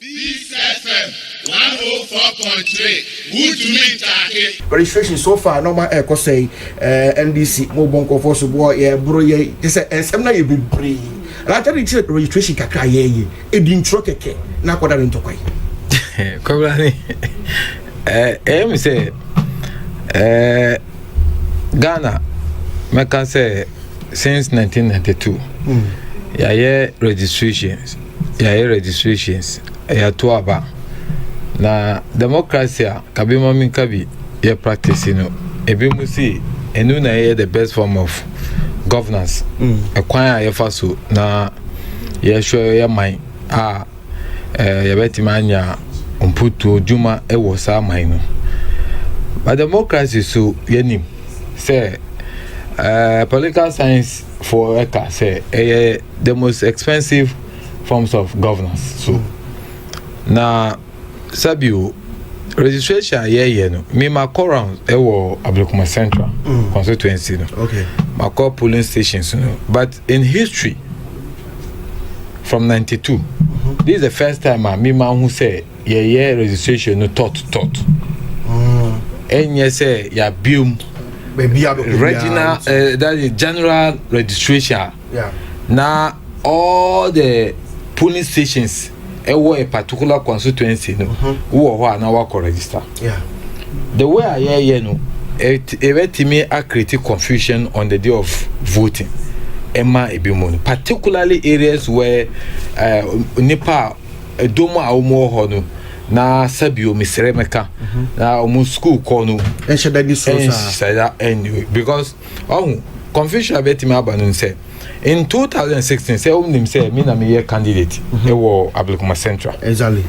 Peace FM 104.3. Good to meet you. Registration so far normal air ko say NDC mo bonko for so boy yeah bro ye they say ensem na ye be bree actually registration kakra ye e di ntro keke na kwada nto kwai Kobrani me say Ghana me can say since 1992 yeah registrations ya to aba na democracy kabima min kabi ya practice no ebi mu si enu na the best form of governance ekwan a ya faso na ya hwe ya man ya beti manya omputu juma e wo sa man no but democracy so yanim say political science for eka say the most expensive forms of governance so na sabio registration ye no me ma round e wo Ablekuma Central constituency no okay ma polling stations no but in history from 92 this is the first time me ma who say ye registration no tot enye say ya biom regional that is general registration na all the polling stations a particular constituency no who are now register the way I hear no it may create confusion on the day of voting Emma ebimon particularly areas where nipa domo awmo ho no na sabio miseremeka na omu school ko no enshedadi so anyway because confusion about me abanu say in 2016 say him say me na me candidate e wo Ablekuma Central exactly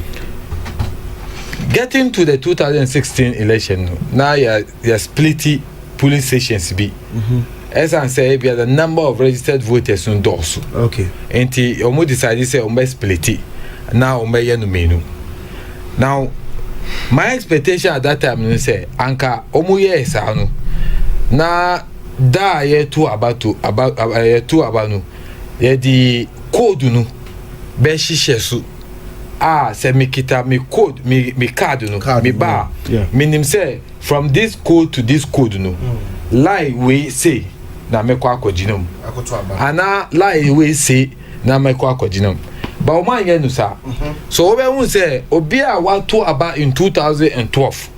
getting to the 2016 election now ya split polling stations be as I say be the number of registered voters on doors okay enti omo decide say omo split now omo ye no menu now my expectation at that time no say anka omo ye sa no na da ye to about no ye di code no be hihye so say me kita me code me card no me ba meaning say from this code to this code no lie we say na me kwa akoginam ana lie we say na me kwa akoginam ba o man ye no sa so we won say obi a wa to about in 2012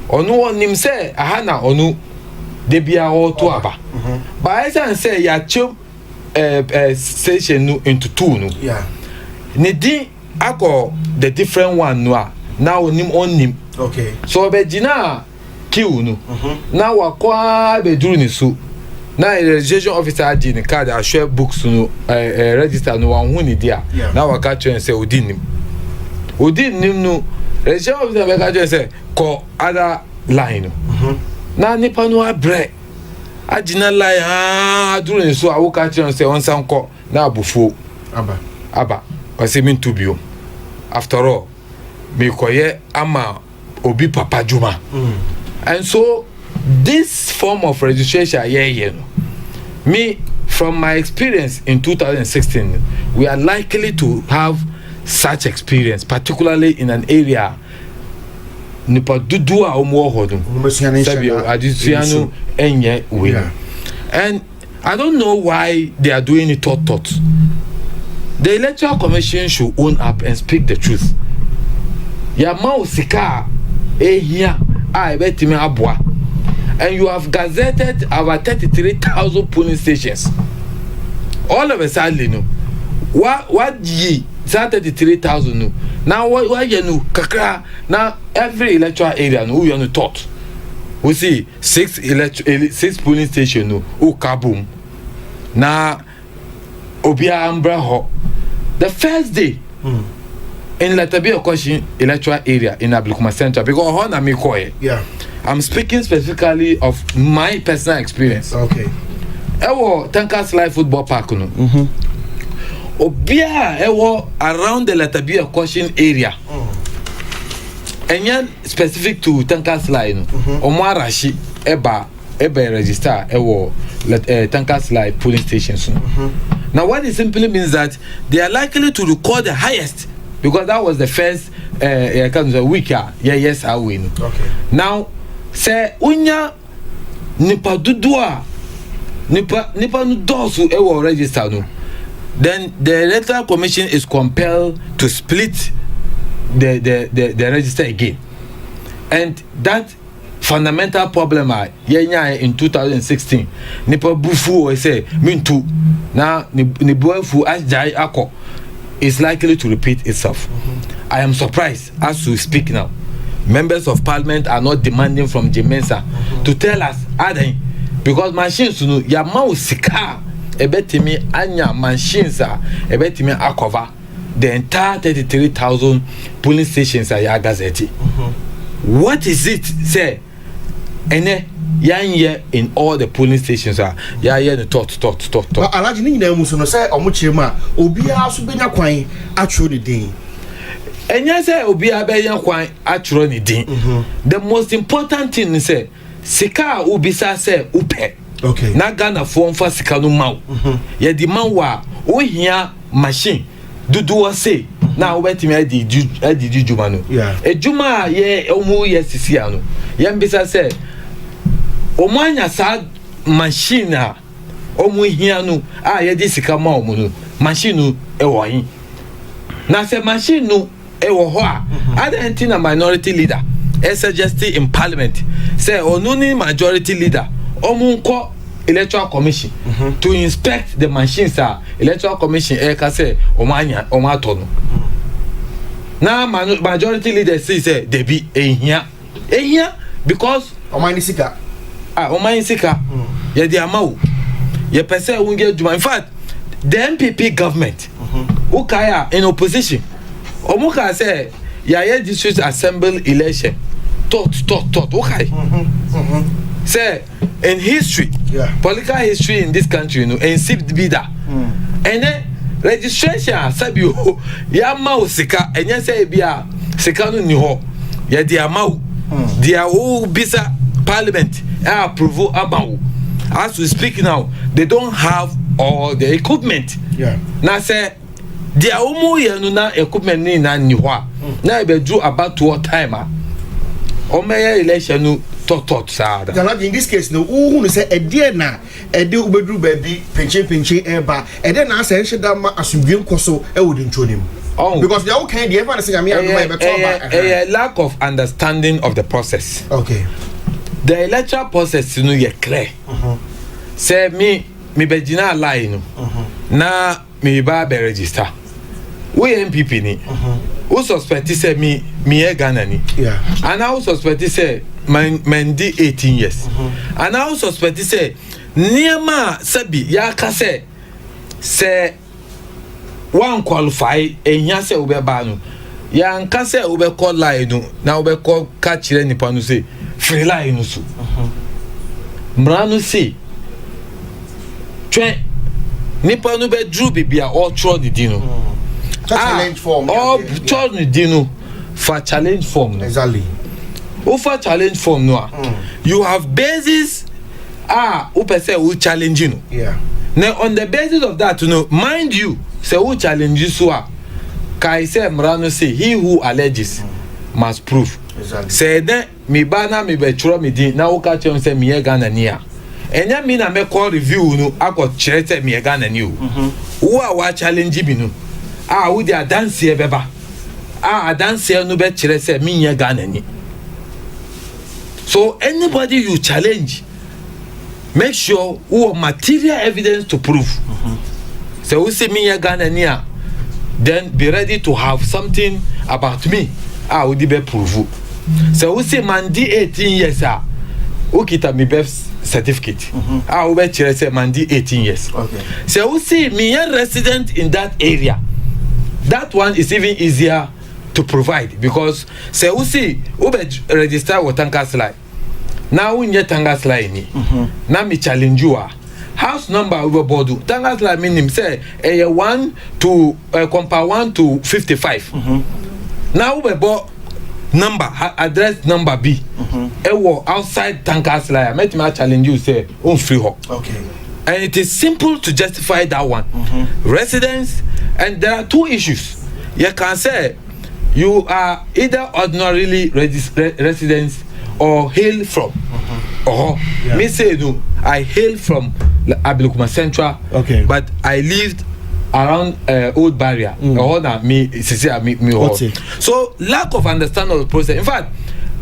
onu onim say aha na onu de bia o to aba but I say ya chum station no into two no ne din akọ the different one no a now onim okay so be gina kiu no now wakwa be duru ni so na registration officer adi ni card a share books no register no wan hu ni dia na waka twen say odinim no registration officer be ka twen say ko other line no na nipa no abre agina line duru ni so awuka twen say on sanko na abufu aba wase min tubio after all me koye ama obi papa juma and so this form of registration me from my experience in 2016 we are likely to have such experience particularly in an area nipa dudu a omo hodun sabio adisuanu enye we and I don't know why they are doing it tot. The Electoral Commission should own up and speak the truth. Ya mausika here I bet me abwa. And you have gazetted about 33,000 polling stations. All of a sudden, no. What ye 33,000 no. Now what you know kakra now every electoral area no you know thought. We see six polling stations no o kaboom. Now obia ambra ho the first day in Latabia question electoral area in Ablekuma Central because how na me koye I'm speaking specifically of my personal experience okay ewo Tankers Live Football Park no obia ewo around the Latabia question area enyan specific to Tankers Live no omo arashi eba register ewo Tankers Live polling stations no. Now what it simply means that they are likely to record the highest because that was the first kind of week yes I win. Okay. Now say unya nipa dudu nipa no dosu e will register no, then the electoral commission is compelled to split the register again, and that fundamental problem in 2016 nipa bufu say mintu na ni bufu ajai akọ is likely to repeat itself. I am surprised as we speak now. Members of parliament are not demanding from Jemensa to tell us adan, because machines no ya mausika ebetimi anya machines ebetimi akova the entire 33,000 polling stations are ya gazette. What is it say ene yan in all the polling stations are ya the tot but alaji ni nyina mu so no say omo chema obi aso benya kwan atro ni din enya say obi abenya kwan atro ni din. The most important thing is say sika ubisa say upe. Okay. Na Ghana for mfa sika no maw. Ye di man wa ohia machine dudu say na obetimi adi juma no. Ejuma ye omu ye sisi ano. Ye mbisa say omanya sa machine a omu hia no ye di sika ma omu no machine no e wo yin. Na say machine no e wo ho a adenti na minority leader suggested in parliament say onuni majority leader omunko electoral commission to inspect the machines electoral commission ka say omato no. Na majority leader say debi ehia because omani sika ye di amawo ye pese unge juma. In fact the MPP government who kaya in opposition omuka say ya district assembly election thought okay. Say in history, political history in this country, and sipped bidder. And then registration sabio ya mau sika and ya say bia sika no ni ho ya dia mau dia who bisa parliament approve amau. As we speak now, they don't have all the equipment. Now say dia omo ye no na equipment ni na ni ho na be do about to time omeye election no tot sada. In this case no who say e dey na e dey ubedru baby penche eba e dey na say sheda ma asubiem koso e wodi nchonim. Because they all can the ever say am a lack of understanding of the process. Okay. The electoral process no ye clear. Say me begina lie no. Na me ba be register. We MPP ni. Who suspect say me e Ghana ni. And I suspect say Mendi 18 years. And I suspect say niema sabi ya ka say one qualify enya say obeba no. Ya nka say obe call line no na obe call ka kire nipa no say free line no so. Mra no say twen nipa no be drew bibia all throw the dino. Challenge form. Oh, charge me dino for challenge form. No. Exactly. For challenge form no. You have basis who person who challenge you. Now on the basis of that, mind you, say who challenge you so kai say Mrano say he who alleges must prove. Exactly. Say then me bana me be chro me din na wo ka chem say me Ghana ni a. Enya me na me call review no akọ chere say me Ghana ni o. Who a wa challenge bi no. Who they are dancing beba. Dancing no be chere say me Ghana ni. So anybody you challenge, make sure who material evidence to prove. So we say me Ghana ni a, then be ready to have something about me. Would be prove. So we say mandi 18 years who kita me birth certificate. We be chere say mandi 18 years. Okay. So we say me a resident in that area. That one is even easier to provide because say we see we be register with Tankas line. Now we need Tangas line ni. Now me challenge you house number we board. Tangas line meaning say 1 to compound 1 to 55. Now we board number address number B. Outside Tankas line. Make me challenge you say on free hop. Okay. And it is simple to justify that one. Residents, and there are two issues. you can say you are either ordinarily residents or hail from. Me say no, I hail from Ablekuma Central, but I lived around Old Barrier. So lack of understanding of the process. In fact,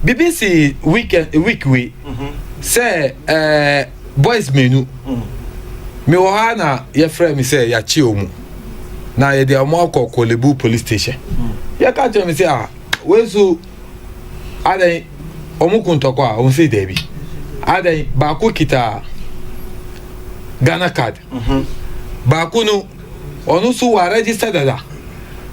BBC weekly say boys menu. Me ohana ye friend me say ya chi omu. Na ye dey omo akọ Kolebu police station. Ye ka tell me say we so adan omu kuntoko a on say debi. Adan ba ko kita Ghana card. Ba ko no onu so wa register dada.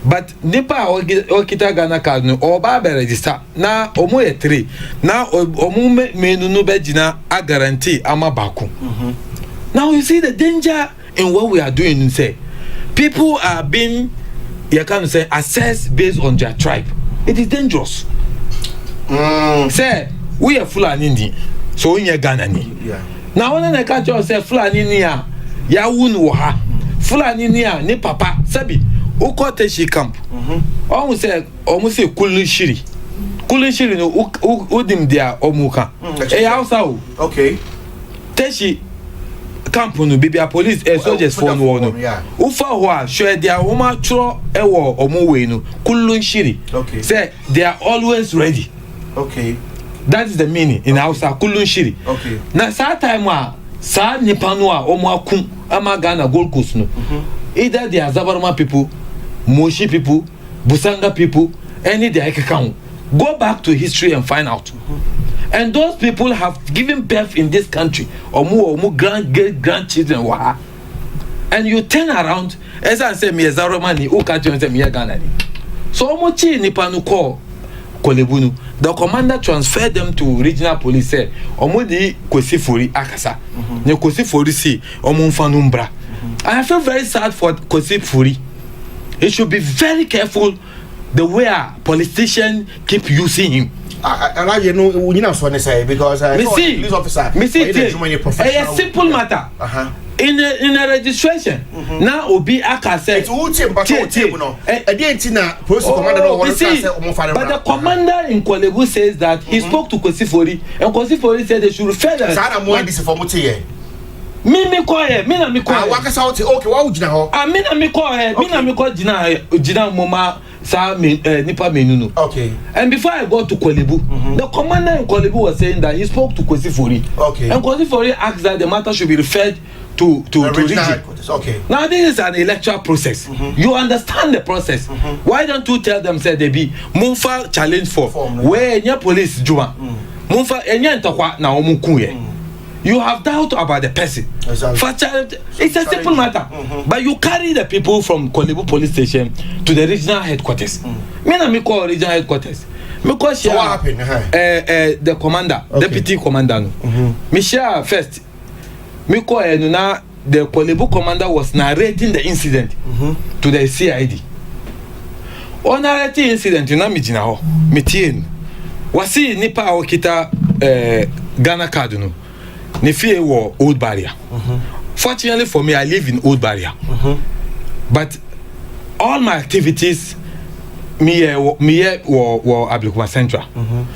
But nipa o kita Ghana card no o ba be register na omu ye 3 na omu menu no be gina a guarantee ama ba ko. Now you see the danger in what we are doing. Say people are being, you can say, assessed based on their tribe. It is dangerous. Say we are Fulani, so we are Ghanani. Now when I catch you say Fulani niya, ya wunu ha. Fulani niya ni papa sabi. Ukote shi camp. Almost say kulun shiri. Kulun shiri no udim dia omuka. Hausa. Okay. Teshi camp no bibia police soldiers for no no ufa ho a hwe dia wo ma tro ewo omuwe no kulun shiri. Okay. Say they are always ready. Okay. That is the meaning in Hausa kulun shiri. Okay. Na sa time a sa nipa no a omo akum ama Ghana Gold Coast no. Either they are Zabarma people, Moshi people, Busanga people, any they can go back to history and find out. And those people have given birth in this country, or more grandchildren. And you turn around, as I say, me as a Romani, who can't say me a Ghanani. So Mochi Nipanu call Kolebunu. The commander transferred them to regional police. Said, Omodi Kosifori Akasa, ne Kosifori si Omunfanumbra. I feel very sad for Kosifori. He should be very careful the way a politician keep using him. And you know, we need to say because police officer. Me see, a simple matter. In a registration, now Obi Aka said, it's all team, but no. But the commander in Kolebu says that he spoke to Kosifori, and Kosifori said they should refer them. Me quiet, me na me quiet. Okay, what would you know? Me na me quiet, me na me quiet. Jina mama sa nipa menunu. Okay. And before I got to Kolebu, the commander in Kolebu was saying that he spoke to Kosifori. Okay. And Kosifori asked that the matter should be referred to region. Okay. Now this is an electoral process. You understand the process. Why don't you tell them say they be Munfa challenge for where any police juma. Munfa any entokwa na omukunye. You have doubt about the person. Exactly. It's a simple matter. But you carry the people from Kolebu police station to the regional headquarters. Me na me call regional headquarters. Me call so what happened? The commander, deputy commander. Me share first. Me call na the Kolebu commander was narrating the incident to the CID. On narrating incident, you know me jina ho. Me tie. Wasi nipa okita Ghana card no. Nifie wo Old Barrier. Fortunately for me, I live in Old Barrier. But all my activities, me wo Ablekuma Central.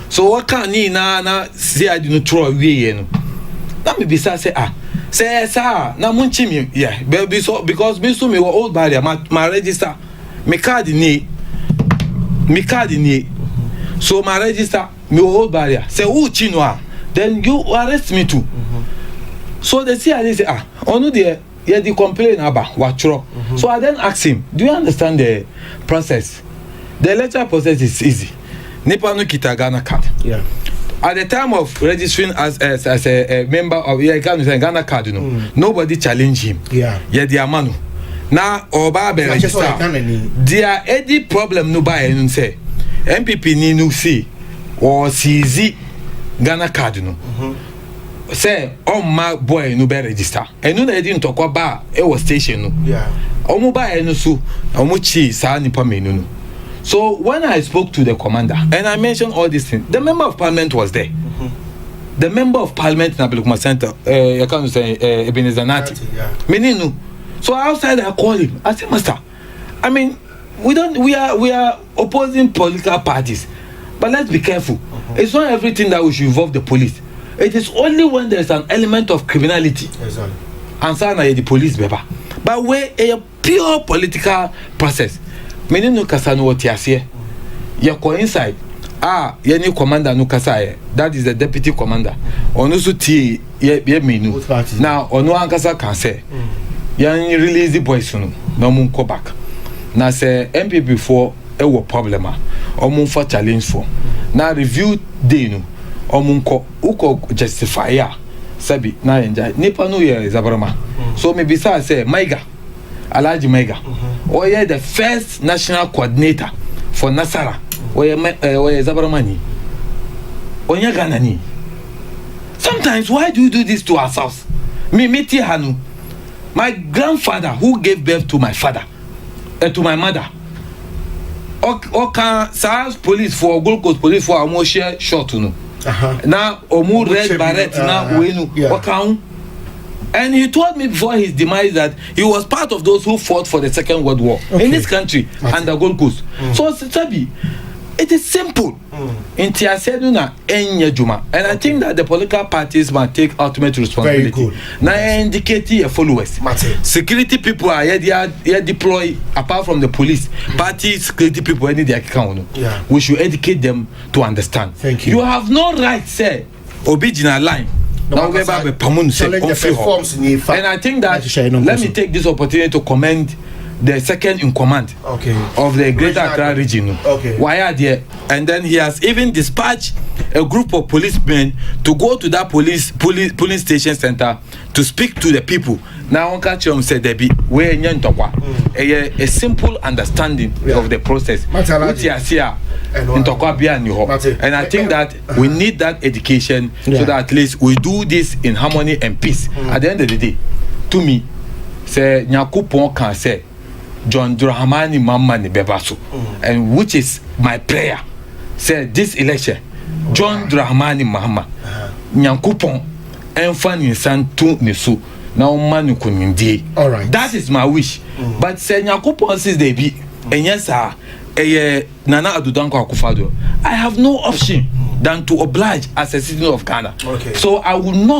So what can ni na see I didn't throw away no. Na me bisa say say sir na munchi me yeah baby so because me so me wo Old Barrier my register me card ni so my register me wo Old Barrier say who chinwa then you arrest me too. So they say onu there yeah the complain about watchro. So I then asked him, do you understand the process? The electoral process is easy. Nipa no kita Ghana card. Yeah. At the time of registering as a member of Ghana card, nobody challenged him. Yeah. Yeah, the amanu. Now oba be register. There any problem no buy and say MPP ni no see or CZ Ghana card no. Say my boy no be register. And no na didn't talk about a station no. Yeah. Omo buy no so omo chi sa nipa menu no. So when I spoke to the commander and I mentioned all these things, the member of parliament was there. The member of parliament in Ablekuma Center, I can't say Ebenezer Nati. Meninu. So outside I called him. I said, Master, I mean, we are opposing political parties, but let's be careful. It's not everything that we should involve the police. It is only when there is an element of criminality. Exactly. And so the police beba. But where a pure political process. Meaning no kasa no what here. You coincide. Any commander no kasa. That is the deputy commander. Onusu ti ye menu. Now onu ankasa can say. Yan release the boys no mun go back. Now say MPP for a problem or mun for challenge for. Now review day no omunko uko justify ya sabi na enja nipa no ye zabarama so maybe say Maiga Alhaji Maiga or ye the first national coordinator for Nasara or ye zabarama ni onya Ghana ni. Sometimes why do you do this to ourselves? Miti hanu my grandfather who gave birth to my father and to my mother can SARS police for Gold Coast police for a share short no. Now Omu red barret now wenu and he told me before his demise that he was part of those who fought for the Second World War in this country and the Gold Coast. So Sabi, it is simple. In Tiaseduna enye juma, and I think that the political parties must take ultimate responsibility. Now indicate your followers. Security people are here deploy apart from the police. Party security people any their account. We should educate them to understand. Thank you. You have no right say original line. Now we have a pamun say and I think that let me take this opportunity to commend the second in command of the Greater Accra region. Why are there? And then he has even dispatched a group of policemen to go to that police station center to speak to the people. Now Uncle Chom said there be a simple understanding of the process. And I think that we need that education so that at least we do this in harmony and peace. At the end of the day, to me, say Nyakupon can say John Dramani Mamani Bebaso, and which is my prayer. Say this election, John Dramani Mahama, Nyankupon, and Fanny Santu Nisu, now Manu Kunindi. All right. That is my wish. But say Nyakupon says they be, and yes, sir, Nana Adudanko Akufado. I have no option than to oblige as a citizen of Ghana. So I will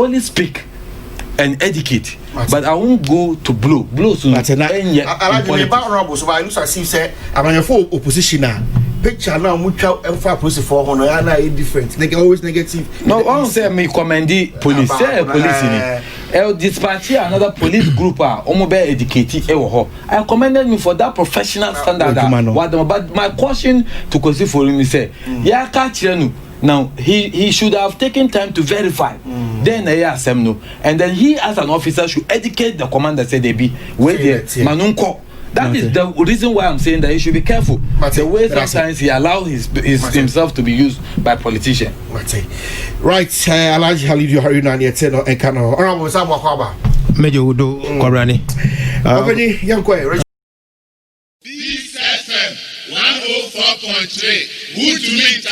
only speak and educate, but I won't go to blow soon. I like the background, so I look as if say I'm a full opposition now. Picture now, mutual and far police for honor, and I different. They always negative. No, I don't say me commend the police. Say police in it. Dispatch another police group. Omobe educated. I commended me for that professional standard. But my caution to consider for him is say, yeah, catch you. Now he should have taken time to verify. Then and then he as an officer should educate the commander. Say they be where there manunko. That is the reason why I'm saying that he should be careful. The way sometimes he allows himself to be used by politicians. Right, Alhaji Halidu Haruna and Yeteno and Kano. Honorable Samuel Kwaba. Major Udo Korani. This FM 104.3. Good to meet